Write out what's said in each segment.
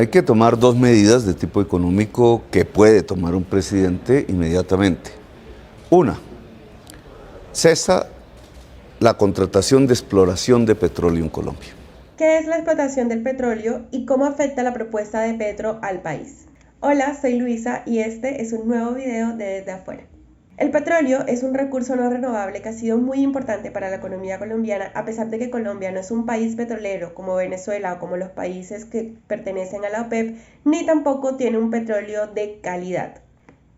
Hay que tomar dos medidas de tipo económico que puede tomar un presidente inmediatamente. Una, cesa la contratación de exploración de petróleo en Colombia. ¿Qué es la explotación del petróleo y cómo afecta la propuesta de Petro al país? Hola, soy Luisa y este es un nuevo video de Desde Afuera. El petróleo es un recurso no renovable que ha sido muy importante para la economía colombiana, a pesar de que Colombia no es un país petrolero como Venezuela o como los países que pertenecen a la OPEP, ni tampoco tiene un petróleo de calidad.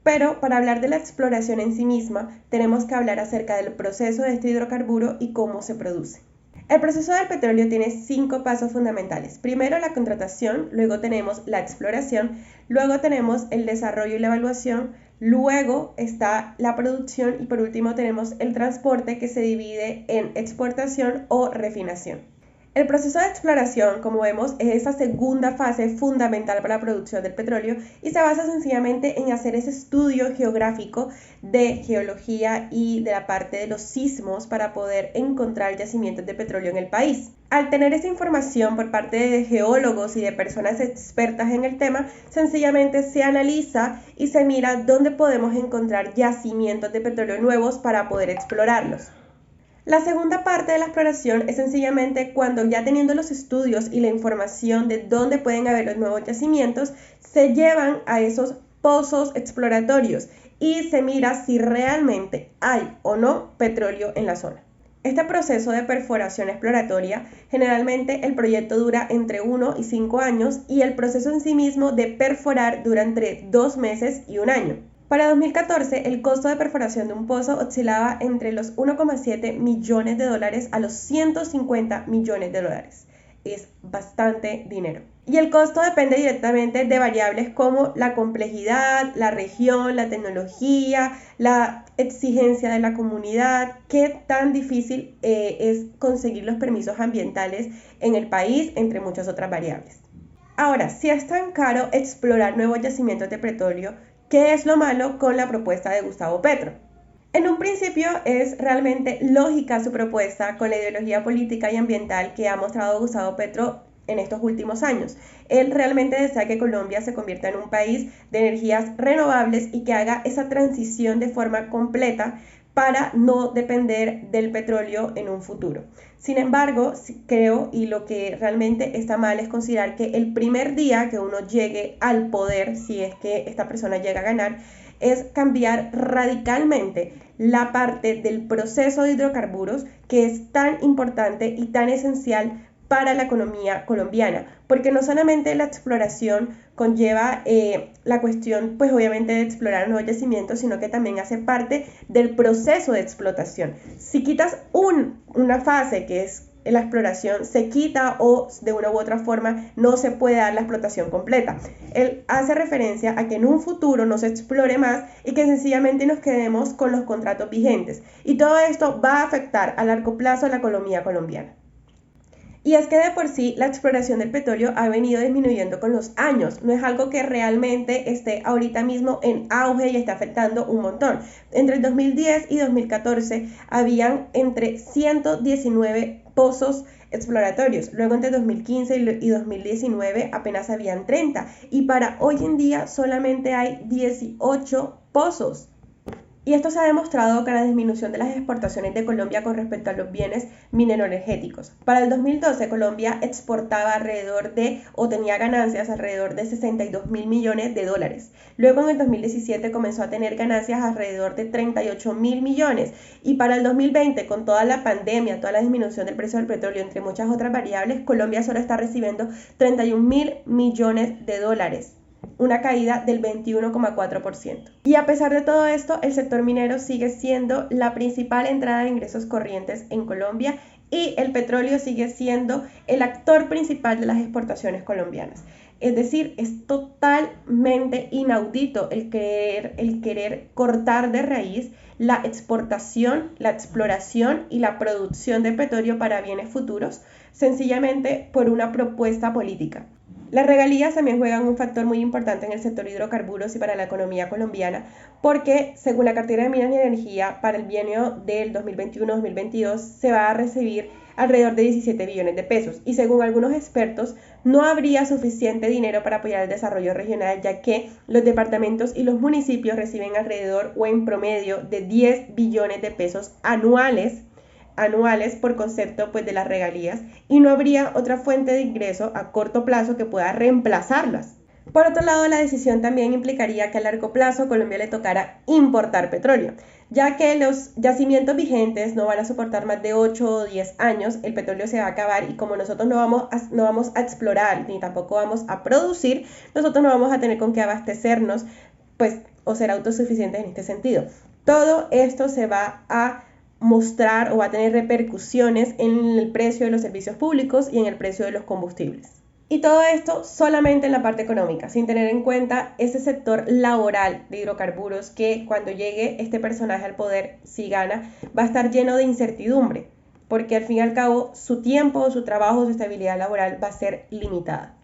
Pero para hablar de la exploración en sí misma, tenemos que hablar acerca del proceso de este hidrocarburo y cómo se produce. El proceso del petróleo tiene 5 pasos fundamentales. Primero la contratación, luego tenemos la exploración, luego tenemos el desarrollo y la evaluación, luego está la producción y por último tenemos el transporte, que se divide en exportación o refinación. El proceso de exploración, como vemos, es esa segunda fase fundamental para la producción del petróleo y se basa sencillamente en hacer ese estudio geográfico de geología y de la parte de los sismos para poder encontrar yacimientos de petróleo en el país. Al tener esa información por parte de geólogos y de personas expertas en el tema, sencillamente se analiza y se mira dónde podemos encontrar yacimientos de petróleo nuevos para poder explorarlos. La segunda parte de la exploración es sencillamente cuando, ya teniendo los estudios y la información de dónde pueden haber los nuevos yacimientos, se llevan a esos pozos exploratorios y se mira si realmente hay o no petróleo en la zona. Este proceso de perforación exploratoria, generalmente el proyecto dura entre 1 y 5 años y el proceso en sí mismo de perforar dura entre 2 meses y 1 año. Para 2014, el costo de perforación de un pozo oscilaba entre los 1,7 millones de dólares a los 150 millones de dólares. Es bastante dinero. Y el costo depende directamente de variables como la complejidad, la región, la tecnología, la exigencia de la comunidad, qué tan difícil es conseguir los permisos ambientales en el país, entre muchas otras variables. Ahora, si es tan caro explorar nuevos yacimientos de petróleo, ¿qué es lo malo con la propuesta de Gustavo Petro? En un principio es realmente lógica su propuesta con la ideología política y ambiental que ha mostrado Gustavo Petro en estos últimos años. Él realmente desea que Colombia se convierta en un país de energías renovables y que haga esa transición de forma completa para no depender del petróleo en un futuro. Sin embargo, creo, y lo que realmente está mal es considerar que el primer día que uno llegue al poder, si es que esta persona llega a ganar, es cambiar radicalmente la parte del proceso de hidrocarburos, que es tan importante y tan esencial para la economía colombiana, porque no solamente la exploración conlleva la cuestión, pues obviamente, de explorar nuevos yacimientos, sino que también hace parte del proceso de explotación. Si quitas una fase, que es la exploración, se quita o de una u otra forma no se puede dar la explotación completa. Él hace referencia a que en un futuro no se explore más y que sencillamente nos quedemos con los contratos vigentes. Y todo esto va a afectar a largo plazo a la economía colombiana. Y es que de por sí la exploración del petróleo ha venido disminuyendo con los años, no es algo que realmente esté ahorita mismo en auge y está afectando un montón. Entre el 2010 y 2014 habían entre 119 pozos exploratorios, luego entre 2015 y 2019 apenas habían 30 y para hoy en día solamente hay 18 pozos. Y esto se ha demostrado con la disminución de las exportaciones de Colombia con respecto a los bienes mineroenergéticos. Para el 2012, Colombia exportaba o tenía ganancias alrededor de 62 mil millones de dólares. Luego en el 2017 comenzó a tener ganancias alrededor de 38 mil millones. Y para el 2020, con toda la pandemia, toda la disminución del precio del petróleo, entre muchas otras variables, Colombia solo está recibiendo 31 mil millones de dólares. Una caída del 21,4%. Y a pesar de todo esto, el sector minero sigue siendo la principal entrada de ingresos corrientes en Colombia y el petróleo sigue siendo el actor principal de las exportaciones colombianas. Es decir, es totalmente inaudito el querer cortar de raíz la exportación, la exploración y la producción de petróleo para bienes futuros, sencillamente por una propuesta política. Las regalías también juegan un factor muy importante en el sector hidrocarburos y para la economía colombiana, porque según la cartera de Minas y Energía, para el bienio del 2021-2022 se va a recibir alrededor de 17 billones de pesos. Y según algunos expertos, no habría suficiente dinero para apoyar el desarrollo regional, ya que los departamentos y los municipios reciben alrededor o en promedio de 10 billones de pesos anuales por concepto pues de las regalías, y no habría otra fuente de ingreso a corto plazo que pueda reemplazarlas. Por otro lado, la decisión también implicaría que a largo plazo Colombia le tocara importar petróleo, ya que los yacimientos vigentes no van a soportar más de 8 o 10 años, el petróleo se va a acabar, y como nosotros no vamos a explorar ni tampoco vamos a producir, nosotros no vamos a tener con qué abastecernos pues, o ser autosuficientes en este sentido. Todo esto se va a mostrar o va a tener repercusiones en el precio de los servicios públicos y en el precio de los combustibles. Y todo esto solamente en la parte económica, sin tener en cuenta ese sector laboral de hidrocarburos que cuando llegue este personaje al poder, si gana, va a estar lleno de incertidumbre, porque al fin y al cabo su tiempo, su trabajo, su estabilidad laboral va a ser limitada.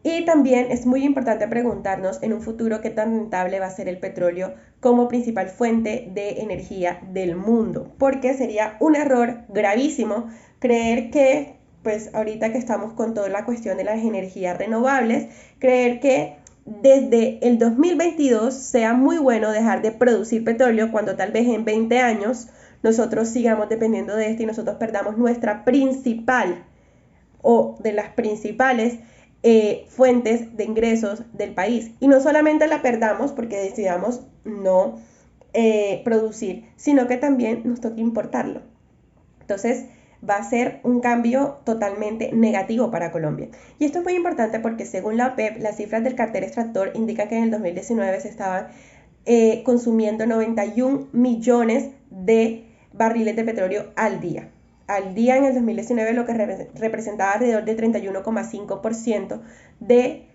Y también es muy importante preguntarnos en un futuro qué tan rentable va a ser el petróleo como principal fuente de energía del mundo, porque sería un error gravísimo creer que, pues ahorita que estamos con toda la cuestión de las energías renovables, creer que desde el 2022 sea muy bueno dejar de producir petróleo cuando tal vez en 20 años nosotros sigamos dependiendo de esto y nosotros perdamos nuestra principal o de las principales fuentes de ingresos del país. Y no solamente la perdamos porque decidamos no producir, sino que también nos toca importarlo. Entonces va a ser un cambio totalmente negativo para Colombia. Y esto es muy importante porque según la OPEP, las cifras del cartel extractor indican que en el 2019 se estaban consumiendo 91 millones de barriles de petróleo al día. Al día en el 2019, lo que representaba alrededor del 31,5% de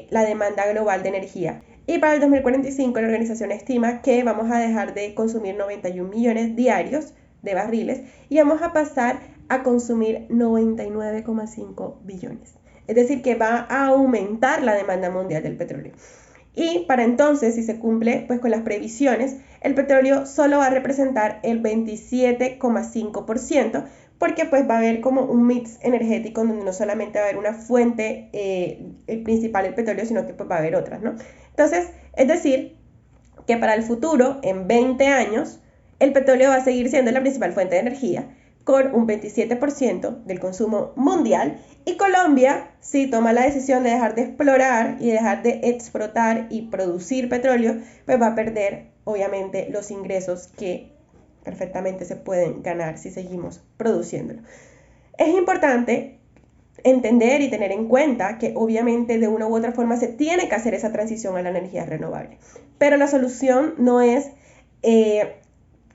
la demanda global de energía. Y para el 2045 la organización estima que vamos a dejar de consumir 91 millones diarios de barriles y vamos a pasar a consumir 99,5 billones. Es decir, que va a aumentar la demanda mundial del petróleo. Y para entonces, si se cumple pues con las previsiones, el petróleo solo va a representar el 27,5%, porque pues va a haber como un mix energético donde no solamente va a haber una fuente el principal, el petróleo, sino que pues va a haber otras, ¿no? Entonces, es decir, que para el futuro, en 20 años, el petróleo va a seguir siendo la principal fuente de energía, con un 27% del consumo mundial, y Colombia, si toma la decisión de dejar de explorar y dejar de explotar y producir petróleo, pues va a perder obviamente los ingresos que perfectamente se pueden ganar si seguimos produciéndolo. Es importante entender y tener en cuenta que obviamente de una u otra forma se tiene que hacer esa transición a la energía renovable, pero la solución no es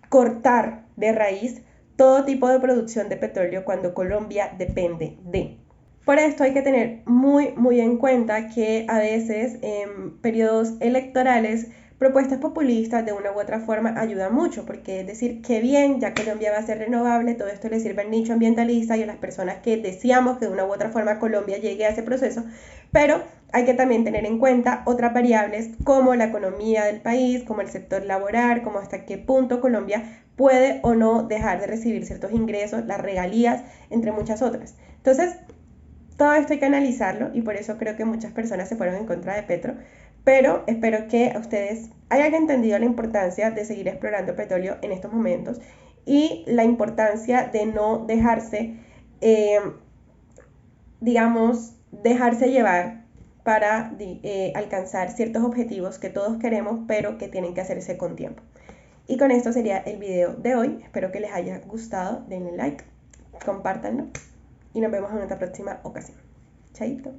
cortar de raíz todo tipo de producción de petróleo cuando Colombia depende de. Por esto hay que tener muy en cuenta que a veces en periodos electorales propuestas populistas de una u otra forma ayudan mucho, porque es decir, que bien, ya Colombia va a ser renovable, todo esto le sirve al nicho ambientalista y a las personas que deseamos que de una u otra forma Colombia llegue a ese proceso, pero hay que también tener en cuenta otras variables como la economía del país, como el sector laboral, como hasta qué punto Colombia puede o no dejar de recibir ciertos ingresos, las regalías, entre muchas otras. Entonces, todo esto hay que analizarlo y por eso creo que muchas personas se fueron en contra de Petro, pero espero que a ustedes hayan entendido la importancia de seguir explorando petróleo en estos momentos y la importancia de no dejarse, dejarse llevar para alcanzar ciertos objetivos que todos queremos, pero que tienen que hacerse con tiempo. Y con esto sería el video de hoy. Espero que les haya gustado. Denle like, compártanlo y nos vemos en otra próxima ocasión. Chaito.